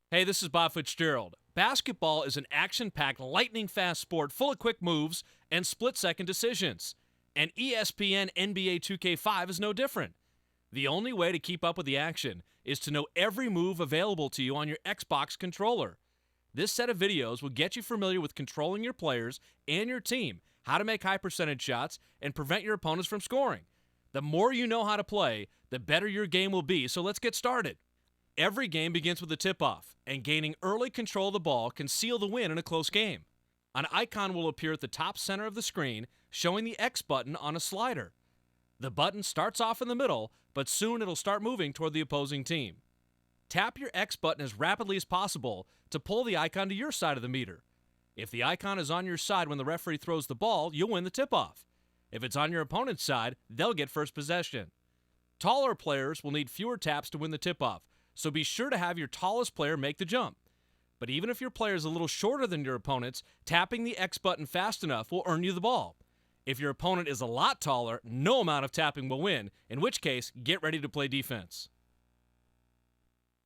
Hey, this is Bob Fitzgerald. Basketball is an action-packed, lightning-fast sport full of quick moves and split-second decisions. And ESPN NBA 2K5 is no different. The only way to keep up with the action is to know every move available to you on your Xbox controller. This set of videos will get you familiar with controlling your players and your team, how to make high-percentage shots, and prevent your opponents from scoring. The more you know how to play, the better your game will be, so let's get started. Every game begins with a tip-off, and gaining early control of the ball can seal the win in a close game. An icon will appear at the top center of the screen, showing the X button on a slider. The button starts off in the middle, but soon it'll start moving toward the opposing team. Tap your X button as rapidly as possible to pull the icon to your side of the meter. If the icon is on your side when the referee throws the ball, you'll win the tip-off. If it's on your opponent's side, they'll get first possession. Taller players will need fewer taps to win the tip-off, so be sure to have your tallest player make the jump. But even if your player is a little shorter than your opponent's, tapping the X button fast enough will earn you the ball. If your opponent is a lot taller, no amount of tapping will win, in which case, get ready to play defense.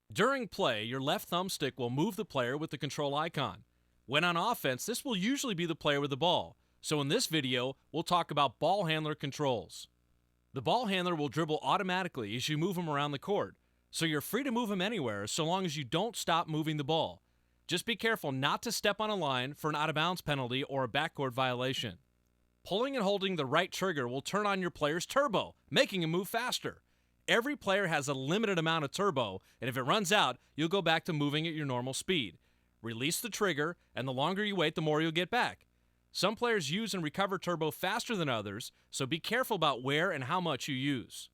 During play, your left thumbstick will move the player with the control icon. When on offense, this will usually be the player with the ball. So in this video, we'll talk about ball handler controls. The ball handler will dribble automatically as you move him around the court, so you're free to move him anywhere so long as you don't stop moving the ball. Just be careful not to step on a line for an out-of-bounds penalty or a backcourt violation. Pulling and holding the right trigger will turn on your player's turbo, making him move faster. Every player has a limited amount of turbo, and if it runs out, you'll go back to moving at your normal speed. Release the trigger, and the longer you wait, the more you'll get back. Some players use and recover turbo faster than others, so be careful about where and how much you use.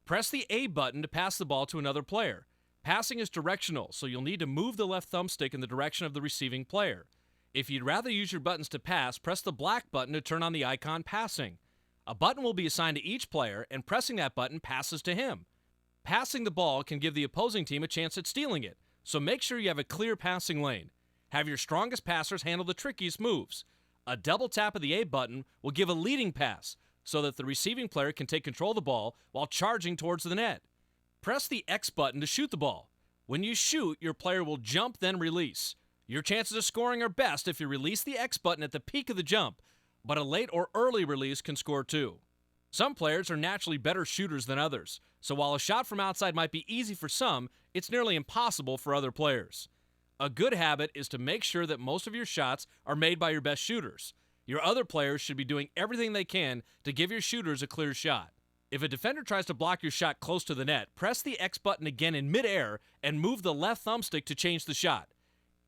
Press the A button to pass the ball to another player. Passing is directional, so you'll need to move the left thumbstick in the direction of the receiving player. If you'd rather use your buttons to pass, press the black button to turn on the icon passing. A button will be assigned to each player, and pressing that button passes to him. Passing the ball can give the opposing team a chance at stealing it, so make sure you have a clear passing lane. Have your strongest passers handle the trickiest moves. A double tap of the A button will give a leading pass, so that the receiving player can take control of the ball while charging towards the net. Press the X button to shoot the ball. When you shoot, your player will jump, then release. Your chances of scoring are best if you release the X button at the peak of the jump, but a late or early release can score too. Some players are naturally better shooters than others, so while a shot from outside might be easy for some, it's nearly impossible for other players. A good habit is to make sure that most of your shots are made by your best shooters. Your other players should be doing everything they can to give your shooters a clear shot. If a defender tries to block your shot close to the net, press the X button again in midair and move the left thumbstick to change the shot.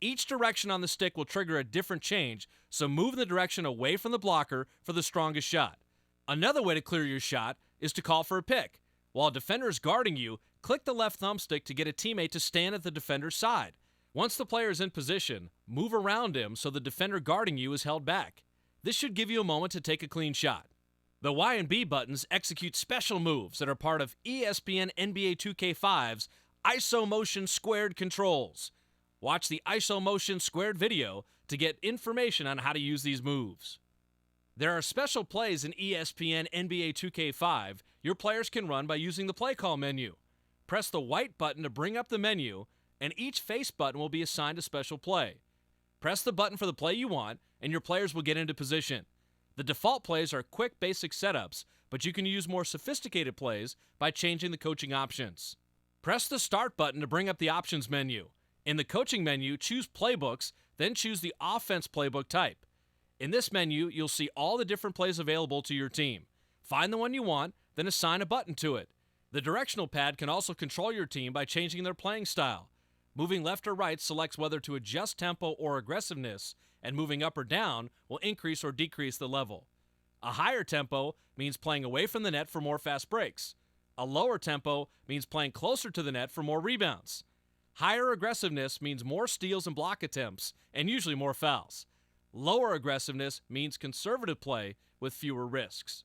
Each direction on the stick will trigger a different change, so move the direction away from the blocker for the strongest shot. Another way to clear your shot is to call for a pick. While a defender is guarding you, click the left thumbstick to get a teammate to stand at the defender's side. Once the player is in position, move around him so the defender guarding you is held back. This should give you a moment to take a clean shot. The Y and B buttons execute special moves that are part of ESPN NBA 2K5's ISO Motion Squared controls. Watch the ISO Motion Squared video to get information on how to use these moves. There are special plays in ESPN NBA 2K5 your players can run by using the play call menu. Press the white button to bring up the menu, and each face button will be assigned a special play. Press the button for the play you want, and your players will get into position. The default plays are quick, basic setups, but you can use more sophisticated plays by changing the coaching options. Press the Start button to bring up the options menu. In the coaching menu, choose Playbooks, then choose the offense playbook type. In this menu, you'll see all the different plays available to your team. Find the one you want, then assign a button to it. The directional pad can also control your team by changing their playing style. Moving left or right selects whether to adjust tempo or aggressiveness, and moving up or down will increase or decrease the level. A higher tempo means playing away from the net for more fast breaks. A lower tempo means playing closer to the net for more rebounds. Higher aggressiveness means more steals and block attempts, and usually more fouls. Lower aggressiveness means conservative play with fewer risks.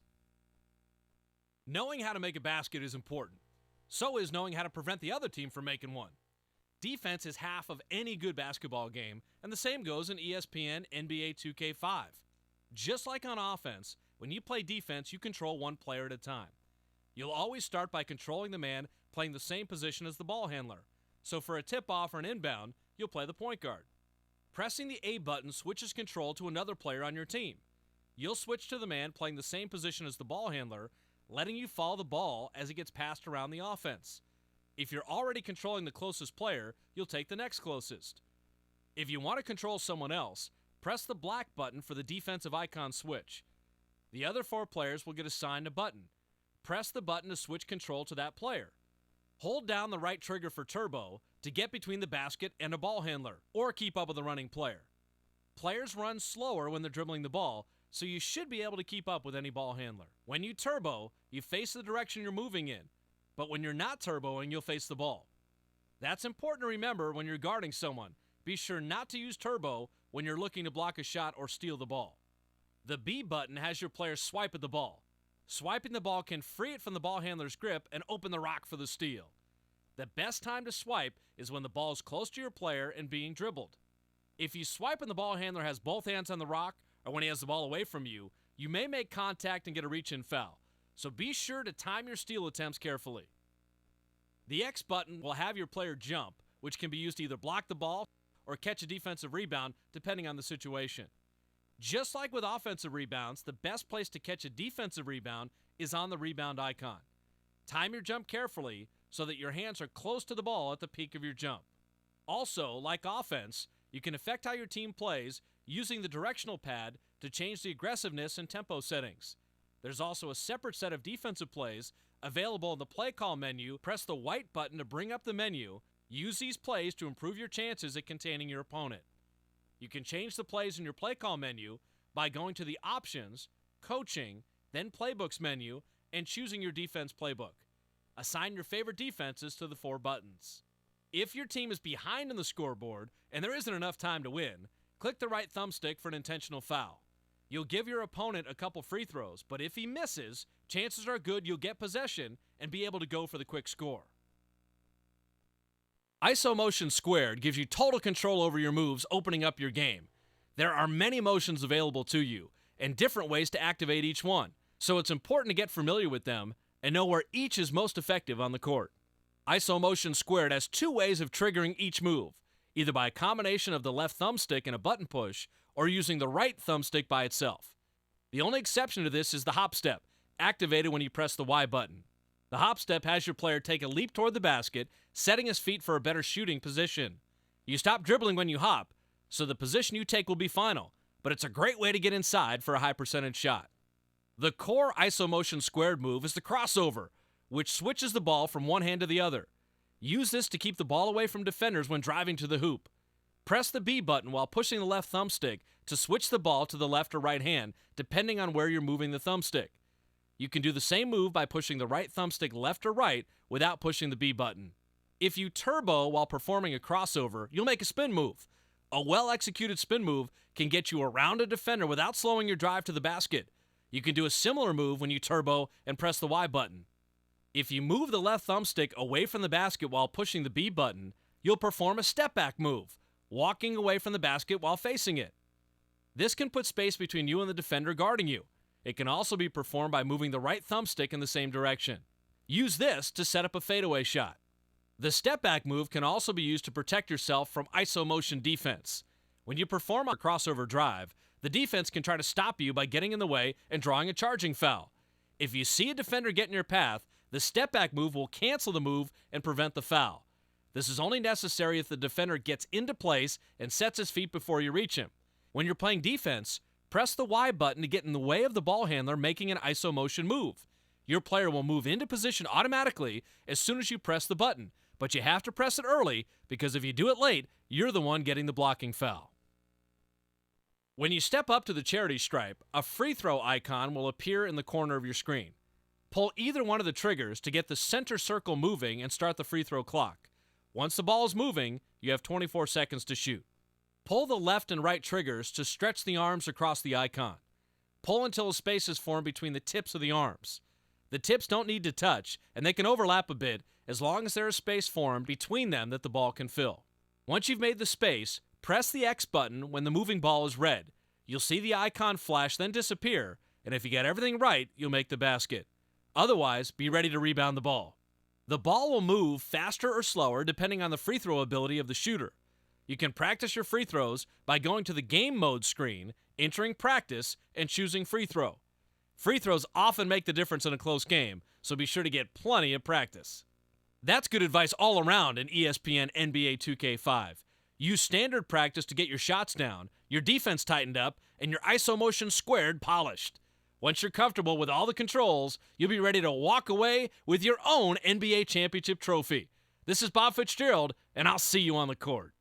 Knowing how to make a basket is important. So is knowing how to prevent the other team from making one. Defense is half of any good basketball game, and the same goes in ESPN NBA 2K5. Just like on offense, when you play defense, you control one player at a time. You'll always start by controlling the man playing the same position as the ball handler. So for a tip-off or an inbound, you'll play the point guard. Pressing the A button switches control to another player on your team. You'll switch to the man playing the same position as the ball handler, letting you follow the ball as it gets passed around the offense. If you're already controlling the closest player, you'll take the next closest. If you want to control someone else, press the black button for the defensive icon switch. The other 4 players will get assigned a button. Press the button to switch control to that player. Hold down the right trigger for turbo to get between the basket and a ball handler, or keep up with the running player. Players run slower when they're dribbling the ball, so you should be able to keep up with any ball handler. When you turbo, you face the direction you're moving in, but when you're not turboing, you'll face the ball. That's important to remember when you're guarding someone. Be sure not to use turbo when you're looking to block a shot or steal the ball. The B button has your player swipe at the ball. Swiping the ball can free it from the ball handler's grip and open the rock for the steal. The best time to swipe is when the ball is close to your player and being dribbled. If you swipe and the ball handler has both hands on the rock, or when he has the ball away from you, you may make contact and get a reach-in foul. So be sure to time your steal attempts carefully. The X button will have your player jump, which can be used to either block the ball or catch a defensive rebound, depending on the situation. Just like with offensive rebounds, the best place to catch a defensive rebound is on the rebound icon. Time your jump carefully so that your hands are close to the ball at the peak of your jump. Also, like offense, you can affect how your team plays using the directional pad to change the aggressiveness and tempo settings. There's also a separate set of defensive plays available in the play call menu. Press the white button to bring up the menu. Use these plays to improve your chances at containing your opponent. You can change the plays in your play call menu by going to the Options, Coaching, then Playbooks menu, and choosing your defense playbook. Assign your favorite defenses to the 4 buttons. If your team is behind on the scoreboard and there isn't enough time to win, click the right thumbstick for an intentional foul. You'll give your opponent a couple free throws, but if he misses, chances are good you'll get possession and be able to go for the quick score. ISO Motion Squared gives you total control over your moves, opening up your game. There are many motions available to you, and different ways to activate each one, so it's important to get familiar with them and know where each is most effective on the court. ISO Motion Squared has 2 ways of triggering each move, either by a combination of the left thumbstick and a button push, or using the right thumbstick by itself. The only exception to this is the hop step, activated when you press the Y button. The hop step has your player take a leap toward the basket, setting his feet for a better shooting position. You stop dribbling when you hop, so the position you take will be final, but it's a great way to get inside for a high percentage shot. The core ISO Motion Squared move is the crossover, which switches the ball from one hand to the other. Use this to keep the ball away from defenders when driving to the hoop. Press the B button while pushing the left thumbstick to switch the ball to the left or right hand, depending on where you're moving the thumbstick. You can do the same move by pushing the right thumbstick left or right without pushing the B button. If you turbo while performing a crossover, you'll make a spin move. A well-executed spin move can get you around a defender without slowing your drive to the basket. You can do a similar move when you turbo and press the Y button. If you move the left thumbstick away from the basket while pushing the B button, you'll perform a step-back move, walking away from the basket while facing it. This can put space between you and the defender guarding you. It can also be performed by moving the right thumbstick in the same direction. Use this to set up a fadeaway shot. The step-back move can also be used to protect yourself from ISO motion defense. When you perform a crossover drive, the defense can try to stop you by getting in the way and drawing a charging foul. If you see a defender get in your path, the step-back move will cancel the move and prevent the foul. This is only necessary if the defender gets into place and sets his feet before you reach him. When you're playing defense, press the Y button to get in the way of the ball handler making an ISO motion move. Your player will move into position automatically as soon as you press the button, but you have to press it early because if you do it late, you're the one getting the blocking foul. When you step up to the charity stripe, a free throw icon will appear in the corner of your screen. Pull either one of the triggers to get the center circle moving and start the free throw clock. Once the ball is moving, you have 24 seconds to shoot. Pull the left and right triggers to stretch the arms across the icon. Pull until a space is formed between the tips of the arms. The tips don't need to touch, and they can overlap a bit as long as there is space formed between them that the ball can fill. Once you've made the space, press the X button when the moving ball is red. You'll see the icon flash, then disappear, and if you get everything right, you'll make the basket. Otherwise, be ready to rebound the ball. The ball will move faster or slower depending on the free throw ability of the shooter. You can practice your free throws by going to the game mode screen, entering practice, and choosing free throw. Free throws often make the difference in a close game, so be sure to get plenty of practice. That's good advice all around in ESPN NBA 2K5. Use standard practice to get your shots down, your defense tightened up, and your ISO motion squared polished. Once you're comfortable with all the controls, you'll be ready to walk away with your own NBA championship trophy. This is Bob Fitzgerald, and I'll see you on the court.